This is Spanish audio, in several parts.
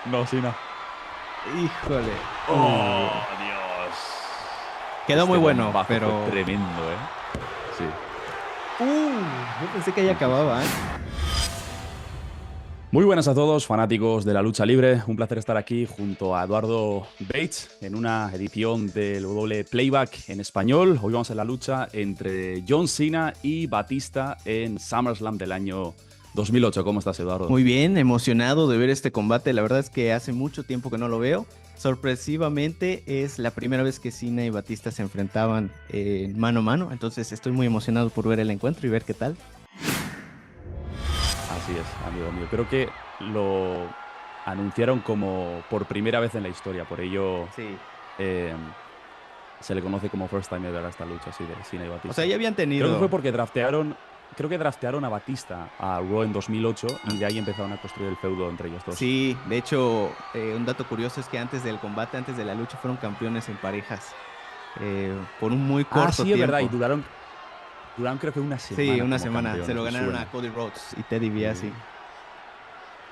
No, Cena. Híjole. ¡Oh, Dios! Quedó muy bueno, Bombazo fue pero... tremendo, ¿eh? Sí. Yo pensé que ahí Sí, sí, sí. acababa, ¿eh? Muy buenas a todos, fanáticos de la lucha libre. Un placer estar aquí junto a Eduardo Bates en una edición del W Playback en español. Hoy vamos a la lucha entre John Cena y Batista en SummerSlam del año 2008. ¿Cómo estás, Eduardo? Muy bien, emocionado de ver este combate. La verdad es que hace mucho tiempo que no lo veo. Sorpresivamente es la primera vez que Cena y Batista se enfrentaban mano a mano. Entonces estoy muy emocionado por ver el encuentro y ver qué tal. Así es, amigo mío. Creo que lo anunciaron como por primera vez en la historia, por ello Sí. eh, se le conoce como First Time Ever a esta lucha así de Cena y O sea, Batista. ya habían Creo que fue tenido... porque draftearon a Batista a Raw en 2008 y de ahí empezaron a construir el feudo entre ellos dos. Sí, de hecho, un dato curioso es que antes del combate, antes de la lucha, fueron campeones en parejas por un muy Ah, corto sí, es verdad, y tiempo. duraron creo que una Sí, semana una como semana. Se campeones, lo me ganaron a suena. Cody Rhodes y Teddy Sí. DiBiase.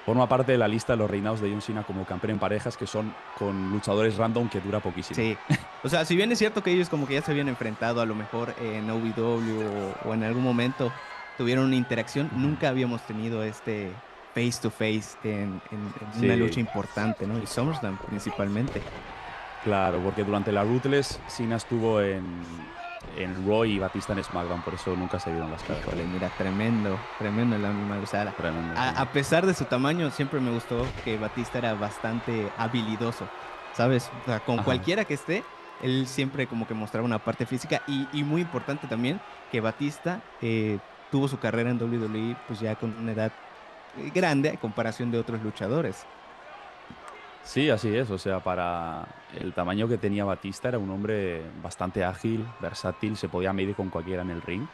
Forma parte de la lista de los reinados de John Cena como campeón en parejas, que son con luchadores random que dura poquísimo. Sí. O sea, si bien es cierto que ellos como que ya se habían enfrentado a lo mejor en OVW o en algún momento tuvieron una interacción, Ujú. nunca habíamos tenido este face to face en una Sí, lucha importante, ¿no? Y SummerSlam principalmente. claro, porque durante la Ruthless Cena estuvo en Raw y Batista en SmackDown, por eso nunca se dieron las caras. Híjole, mira, tremendo, tremendo el animal. O sea, Tremendo, sí. a pesar de su tamaño, siempre me gustó que Batista era bastante habilidoso, ¿sabes? O sea, con Ajá. cualquiera que esté, él siempre como que mostraba una parte física y muy importante también que Batista tuvo su carrera en WWE pues ya con una edad grande a comparación de otros luchadores. Sí, así es. O sea, para el tamaño que tenía Batista, era un hombre bastante ágil, versátil, se podía medir con cualquiera en el ring.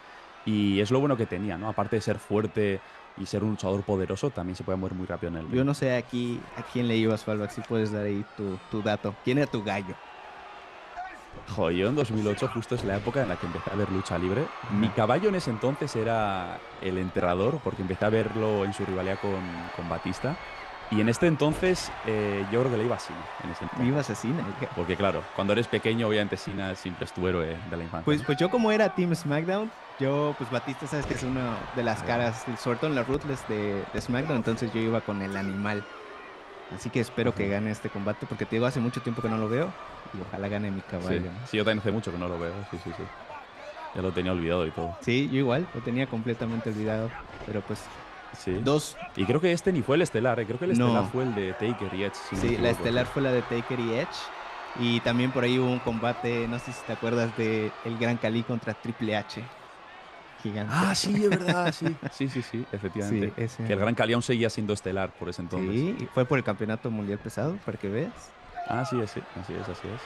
Y es lo bueno que tenía, ¿no? Aparte de ser fuerte y ser un luchador poderoso, también se puede mover muy rápido en el Yo ring. no sé aquí a quién le ibas, Falvax, si puedes dar ahí tu dato. ¿Quién era tu gallo? Joder, yo en 2008 justo es la época en la que empecé a ver lucha libre. Mi Ajá. caballo en ese entonces era el Enterrador, porque empecé a verlo en su rivalidad con Batista. Y en este entonces yo creo que le iba a Cena, en ese entonces. Ibas así, ¿no? Porque claro, cuando eres pequeño, obviamente Cena siempre es tu héroe de la infancia, Pues, ¿no? pues yo como era Team SmackDown, yo pues Batista sabes que es una de las Ahí va. caras, sobre todo en la Ruthless de SmackDown, entonces yo iba con el animal. Así que espero que Ajá. gane este combate porque te digo, hace mucho tiempo que no lo veo y ojalá gane mi Sí, caballo, ¿no? sí, yo también hace mucho que no lo veo, sí, sí, sí. Ya lo tenía olvidado y todo. Sí, yo igual, lo tenía completamente olvidado, pero pues Sí. dos, Y creo que este ni fue el estelar, ¿eh? Creo que el estelar no. fue el de Taker y Edge, si no me Sí, la equivoco, sí. estelar fue la de Taker y Edge y también por ahí hubo un combate, no sé si te acuerdas de el Gran Cali contra Triple H, gigante. Ah, sí, es verdad, sí. Sí, sí, sí, Sí, efectivamente. Que el ese. Gran Cali seguía siendo estelar por ese entonces. Sí, y fue por el Campeonato Mundial Pesado, para que veas. Ah, sí, sí, así es, así es.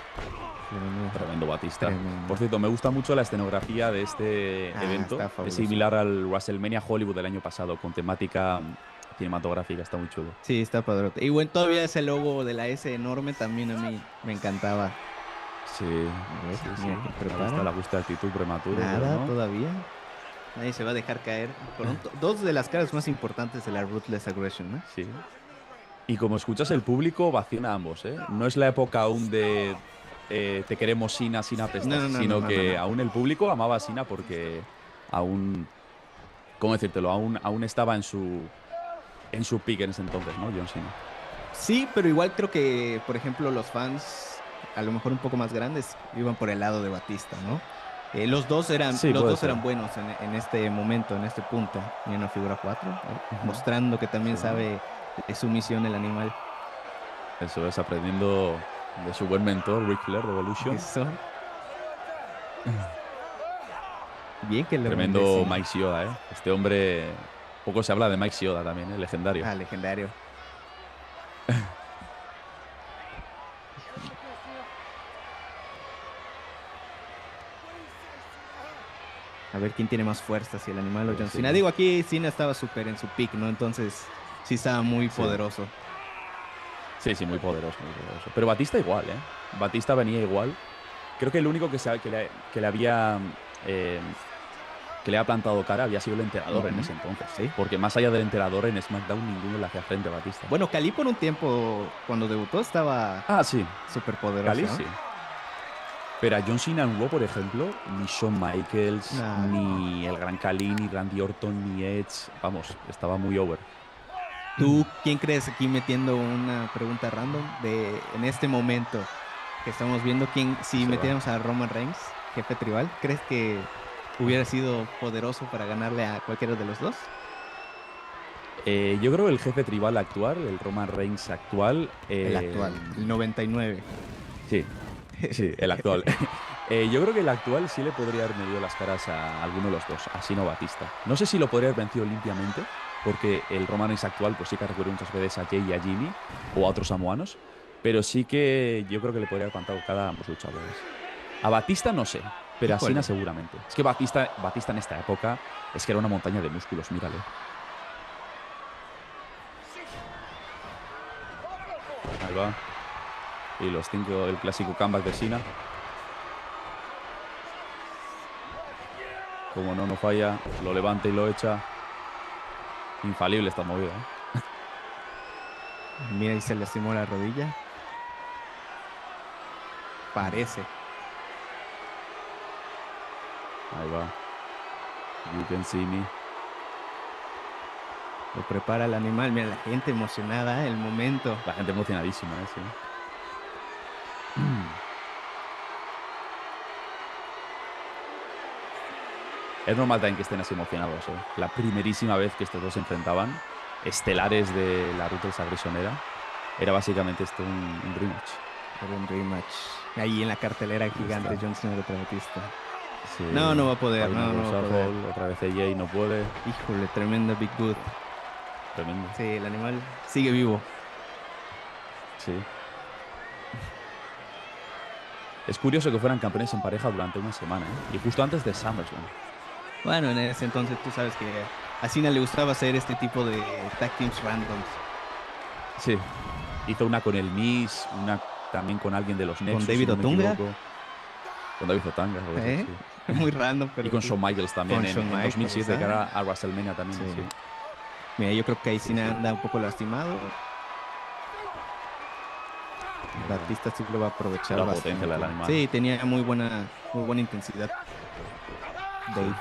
Pero no, Tremendo Batista. Por tremendo. cierto, me gusta mucho la escenografía de este Ah, evento. está Es fabuloso. similar al WrestleMania Hollywood del año pasado, con temática cinematográfica. Está muy chulo. Sí, está padrote. Y bueno, todavía ese logo de la S enorme también a mí me encantaba. Sí, A ver, sí, sí. mira que Ahí está prepara. la búsqueda de actitud prematuro, pero Nada, no. todavía. Nadie se va a dejar caer. Dos de las caras más importantes de la Ruthless Aggression, ¿no? Sí. Y como escuchas, el público vacina a ambos, ¿eh? No es la época aún de te queremos Sina, Sina No, apestas, no, no, no, sino no, no, que no. aún el público amaba a Sina porque aún, ¿cómo decírtelo? Aún estaba en su pick en ese entonces, ¿no? John Cena. Sí, pero igual creo que, por ejemplo, los fans, a lo mejor un poco más grandes, iban por el lado de Batista, ¿no? Sí, Los puede dos ser. eran buenos en este momento, en este punto. Y en la figura 4, Ujú. mostrando que también Sí. sabe de su misión el animal. Eso es, aprendiendo de su buen mentor, Ric Flair de Evolution. Eso, bien que lo Tremendo merecía. Mike Chioda, ¿eh? Este hombre, poco se habla de Mike Chioda también, ¿eh? Legendario. Ah, legendario. Híjole. A ver quién tiene más fuerza, si el animal o Sí, John sí, Cena. Digo, aquí Cena estaba súper en su pick, ¿no? Entonces, sí estaba muy sí. poderoso. Sí, sí, muy poderoso, muy poderoso. Pero Batista igual, ¿eh? Batista venía igual. Creo que el único que le había eh, que le ha plantado cara había sido el enterador en ese entonces. Sí. Porque más allá del enterador, en SmackDown ninguno le hacía frente a Batista. Bueno, Khali por un tiempo, cuando debutó, estaba Sí. súper poderoso. Khali sí. Pero a John Cena en Raw, por ejemplo, ni Shawn Michaels, ni el Gran Khali, ni Randy Orton, ni Edge, vamos, estaba muy over. ¿Tú quién crees aquí metiendo una pregunta random en este momento que estamos viendo si metiéramos a Roman Reigns, jefe tribal, crees que hubiera sido poderoso para ganarle a cualquiera de los dos? Yo creo que el jefe tribal actual, el Roman Reigns actual... el actual, el 99. Sí, el actual. Yo creo que el actual sí le podría haber medido las caras a alguno de los dos, a Cena o Batista. No sé si lo podría haber vencido limpiamente, porque el Roman Reigns actual pues sí que recurrió muchas veces a Jay y a Jimmy, o a otros samoanos, pero sí que yo creo que le podría haber plantado cara a ambos luchadores. A Batista no sé, pero Híjole. a Cena seguramente. Es que Batista en esta época es que era una montaña de músculos, mírale. Ahí va. Y los 5, el clásico comeback de Cena. Como no falla, lo levanta y lo echa. Infalible esta movida, ¿eh? Mira, y se lastimó la rodilla. Parece. Ahí va. You can see me. Lo prepara el animal. Mira, la gente emocionada, el momento. La gente emocionadísima, sí. Es normal también que estén así emocionados, ¿eh? La primerísima vez que estos dos se enfrentaban, estelares de la Ruta Sagrisonera, era básicamente esto un rematch. Era un rematch. Ahí en la cartelera gigante, John Cena contra Batista. Sí. No va a poder, no va a poder. Otra vez AJ no puede. Híjole, tremenda Big Boot. Tremendo. Sí, el animal sigue vivo. Sí. Es curioso que fueran campeones en pareja durante una semana, ¿eh? Y justo antes de SummerSlam. Bueno, en ese entonces tú sabes que a Cena le gustaba hacer este tipo de tag teams randoms. Sí. Hizo una con el Miz, una también con alguien de los Nexus. ¿Con David Otunga? Con David Otunga. Sí. Muy random, pero... Y con Shawn Michaels también en 2007, que era a WrestleMania también. Sí. Sí. Mira, yo creo que ahí Cena anda un poco lastimado. Batista sí lo va a aprovechar la bastante. potencia del animal. Sí, tenía muy buena intensidad. Dave.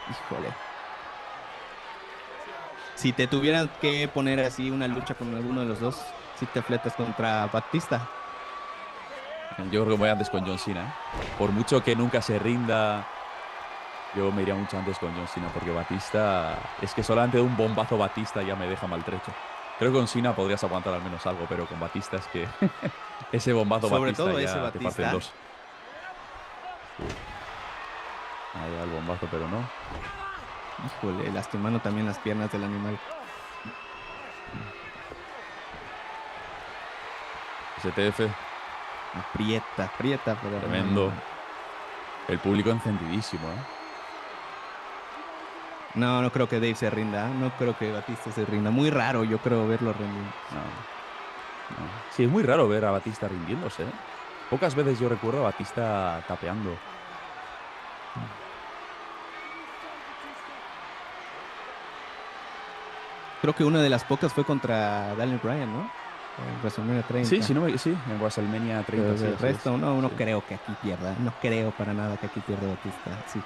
Híjole. Si te tuvieran que poner así una lucha con alguno de los dos, si te fletas contra Batista. Yo creo que voy antes con John Cena, ¿eh? Por mucho que nunca se rinda, yo me iría mucho antes con John Cena, porque Batista, es que solamente de un bombazo Batista ya me deja maltrecho. Creo que con Cena podrías aguantar al menos algo, pero con Batista es que ese bombazo Sobre Batista todo ya ese te Batista. parte en dos. Sí. Ahí va el bombazo, pero no. Híjole, lastimando también las piernas del animal. STF. Aprieta, pero... Tremendo. El público encendidísimo, ¿eh? No creo que Dave se rinda. No creo que Batista se rinda. Muy raro, yo creo, verlo rendir. No. Sí, es muy raro ver a Batista rindiéndose, ¿eh? Pocas veces yo recuerdo a Batista tapeando. Creo que una de las pocas fue contra Daniel Bryan, ¿no? En WrestleMania 30. Sí, en WrestleMania 30. Pero sí, el resto, no sí. creo que aquí pierda. No creo para nada que aquí pierda Batista. Sí.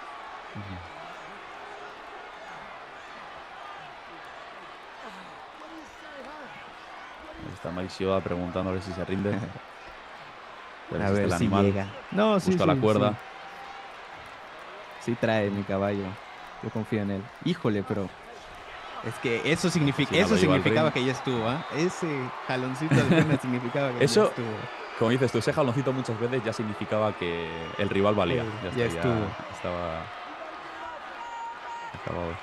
Está Mike Shioda preguntando a ver si se rinde. A ver el si animal. llega. No, sí, Busca la cuerda. Sí trae mi caballo. Yo confío en él. Híjole, pero... Es que eso significaba que ya estuvo, ¿ah? Ese jaloncito de pierna significaba que ya estuvo. Como dices tú, ese jaloncito muchas veces ya significaba que el rival valía. Ya estuvo. Ya estaba acabado.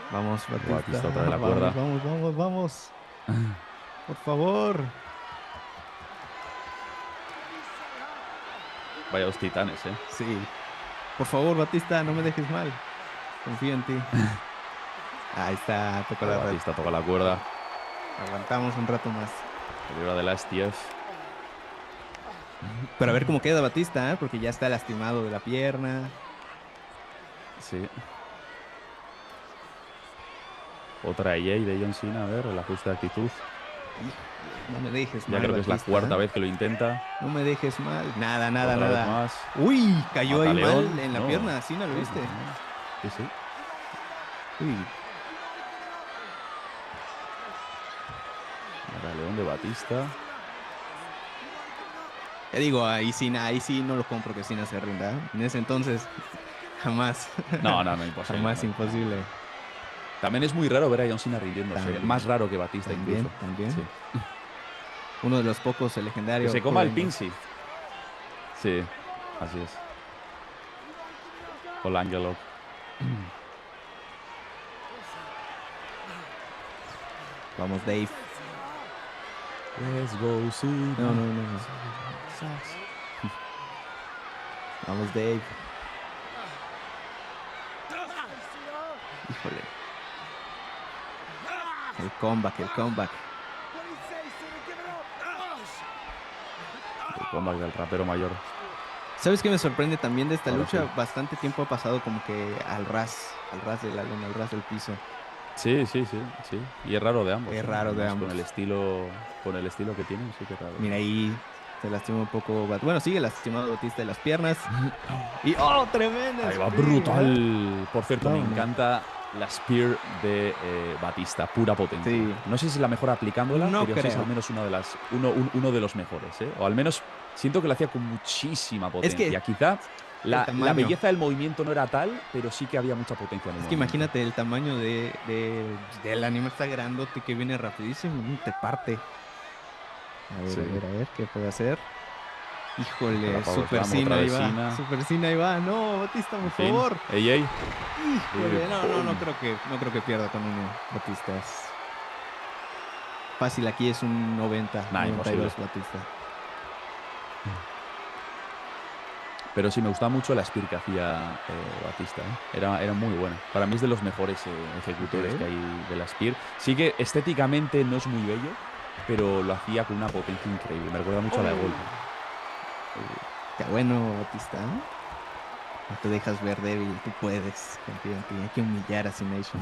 Vamos, Batista otra de la cuerda. Vamos. Por favor. Vaya dos titanes, ¿eh? Sí. Por favor, Batista, no me dejes mal. Confío en ti. Ahí está, Batista toca la cuerda. Aguantamos un rato más. Peligro de la STF. Pero a ver cómo queda Batista, ¿eh? Porque ya está lastimado de la pierna. Sí. Otra EA de John Cena, a ver, el ajuste de actitud. No me dejes Ya mal, creo que es la Batista, cuarta ¿eh? vez que lo intenta. No me dejes mal. Nada, nada, Otra vez nada. más. Uy, cayó ahí Mataleón. mal en la No. pierna. ¿Sí no lo Sí, viste? sí, sí. Uy. Mataleón de Batista. Te digo, ahí sí no lo compro que Cena se rinda, ¿eh? En ese entonces, jamás. No, imposible. Jamás no. imposible. También es muy raro ver a John Cena rindiéndose. También. Más raro que Batista incluso. También. Sí. Uno de los pocos Que legendarios. se coma el Pincy. Sí, así es. Colangelo. Vamos, Dave. Let's go, Cena. No. Vamos, Dave. Híjole. El comeback. El comeback del rapero mayor. ¿Sabes qué me sorprende también de esta Ahora lucha? sí. Bastante tiempo ha pasado como que al ras de la lona, al ras del piso. Sí. Y es raro de ambos. Es raro de Además, ambos. Con el estilo que tienen, sí que es raro. Mira ahí, se lastima un poco. Bueno, sigue lastimado Batista de las piernas. Y ¡oh, tremenda! Ahí va, spear! brutal. Por cierto, me Vámonos. encanta la Spear de Batista, pura potencia. Sí. No sé si es la mejor aplicándola, No pero sí es creo. al menos uno de los mejores, ¿eh? O al menos siento que lo hacía con muchísima potencia. Quizá la tamaño. belleza del movimiento no era tal, pero sí que había mucha potencia en el Es que movimiento. imagínate el tamaño del anime, está grandote que viene rapidísimo y te parte. Sí. A ver, ¿qué puede hacer? Híjole, Para Power Super Slam, Cena otra ahí vez va. Cena. Super Cena ahí va. No, Batista, por Fin. favor. Ey. Híjole, no creo que pierda con uno. Batista es fácil, aquí es un 90, Nah, 92 imposible. Batista. Pero sí, me gustaba mucho la Spear que hacía Batista, ¿eh? Era muy buena. Para mí es de los mejores ejecutores Ok. que hay de la Spear. Sí que estéticamente no es muy bello, pero lo hacía con una potencia increíble. Me recuerda mucho a la de Gold. Qué bueno, Batista. ¿Eh? No te dejas ver débil, tú puedes. Confía en ti. Hay que humillar a C-Nation.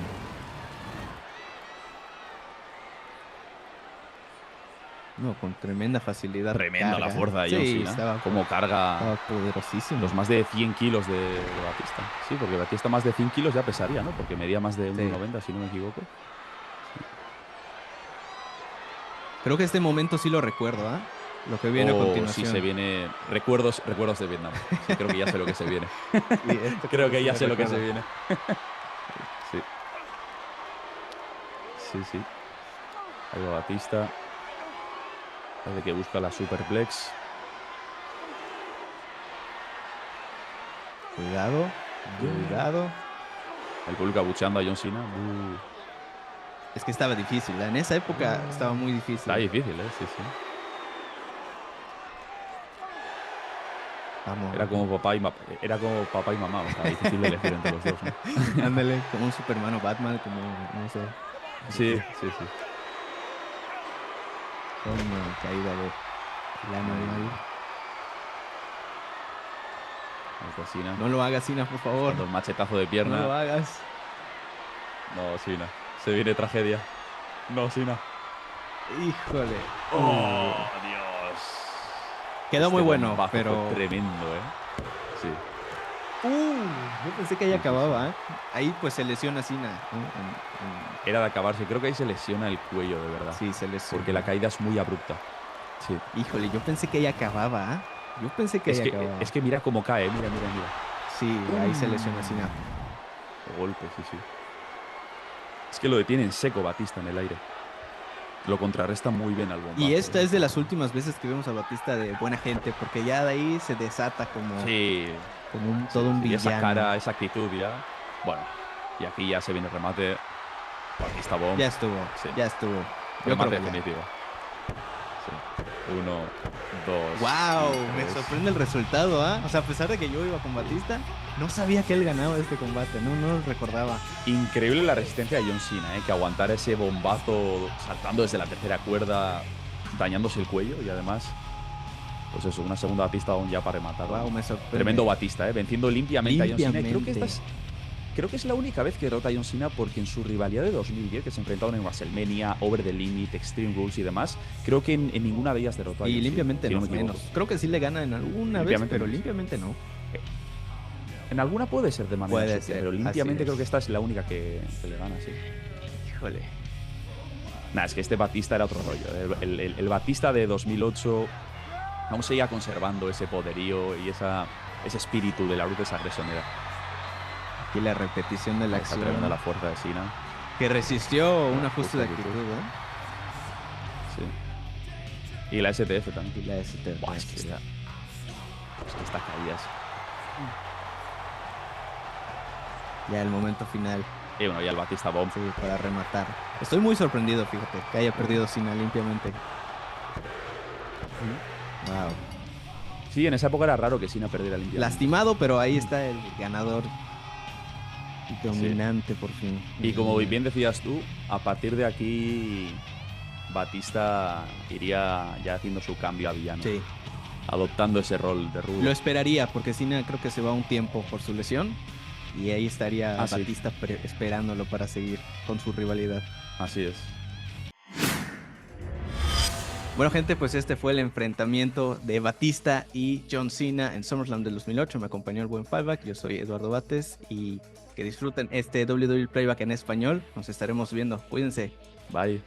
No, con tremenda facilidad. Tremenda la carga. fuerza de John Sí, Cena. estaba Cómo carga poderosísimo. los más de 100 kilos de Batista. Sí, porque Batista más de 100 kilos ya pesaría, ¿no? Porque medía más de 1,90, si no me equivoco. Creo que este momento sí lo recuerdo, ¿ah? Lo que viene a continuación. Sí, se viene. Recuerdos de Vietnam. Sí, creo que ya sé lo que se viene. Sí, esto Creo que sí ya lo sé lo que se recuerdo. viene. Sí. Ahí va Batista. Parece que busca la Superplex. Cuidado. El público abucheando a John Cena. Es que estaba difícil, ¿eh? En esa época estaba muy difícil. Está difícil, ¿eh? Sí. Vamos. Era como papá y mamá. O sea, difícil de elegir entre los dos, ¿no? Ándale, como un Superman o Batman, como, no sé. Sí. Una caída de la normal. Ahí está Cena. No lo hagas, Cena, por favor. Dando el machetazo de No pierna. lo hagas. No, Cena. Se viene tragedia. No, Cena. Híjole. ¡Oh, Dios! Quedó muy bueno, bombazo pero... fue tremendo, ¿eh? Sí. Yo pensé que ahí acababa, ¿eh? Ahí pues se lesiona Cena. Era de acabarse. Creo que ahí se lesiona el cuello, de verdad. Sí, se lesiona. Porque la caída es muy abrupta. Sí. Híjole, yo pensé que ahí acababa, ¿eh? Yo pensé que ahí acababa. Es que mira cómo cae, mira. Sí, ahí se lesiona Cena. El golpe, sí. Es que lo detiene en seco Batista en el aire. Lo contrarresta muy bien al bombazo. Y esta es de las últimas veces que vemos a Batista de buena gente, porque ya de ahí se desata como, Sí. como todo un Y villano. esa cara, esa actitud ya. Bueno, y aquí ya se viene el remate. Batista bomb. Ya estuvo, Sí. ya estuvo. Yo Remate creo que ya. definitivo. Sí. 1, 2. ¡Wow! y Me 3. sorprende el resultado, ¿ah? O sea, a pesar de que yo iba con Batista, no sabía que él ganaba este combate, no lo recordaba. Increíble la resistencia de John Cena, que aguantara ese bombazo saltando desde la tercera cuerda. dañándose el cuello y además, pues eso, una segunda Batista aún ya para rematar. Wow, me sorprende. Tremendo Batista, venciendo limpiamente a John Cena. Limpiamente. Creo que es la única vez que derrota a John Cena, porque en su rivalidad de 2010, que se enfrentaron en WrestleMania, Over the Limit, Extreme Rules y demás, creo que en ninguna de ellas derrotó a John Y Cena, limpiamente si no, me equivoco. menos. Creo que sí le gana en alguna vez, Limpiamente pero no. limpiamente no. En alguna puede ser de manera Puede sucia, ser, pero así limpiamente es. creo que esta es la única que le gana, sí. Híjole. Nah, es que este Batista era otro rollo. El Batista de 2008 aún seguía conservando ese poderío y ese espíritu de la Ruthless Aggression. Aquí la repetición de la Está acción. tremenda la fuerza de Cena. Que resistió un ajuste de actitud, Sí. Y la STF también. Y la STF. Buah, es que está caídas. Ya el momento final. Y bueno, ya el Batista Bomb. Sí, para rematar. Estoy muy sorprendido, fíjate, que haya perdido Cena limpiamente. Wow. Sí, en esa época era raro que Cena perdiera limpiamente. Lastimado, pero ahí está el ganador dominante por fin. Y como bien decías tú, a partir de aquí Batista iría ya haciendo su cambio a villano. Sí. Adoptando ese rol de rudo. Lo esperaría, porque Cena creo que se va un tiempo por su lesión. Y ahí estaría Ah, sí. Batista esperándolo para seguir con su rivalidad. Así es. Bueno, gente, pues este fue el enfrentamiento de Batista y John Cena en SummerSlam del 2008. Me acompañó el buen Fallback. Yo soy Eduardo Bates y que disfruten este WWE Playback en español. Nos estaremos viendo. Cuídense. Bye.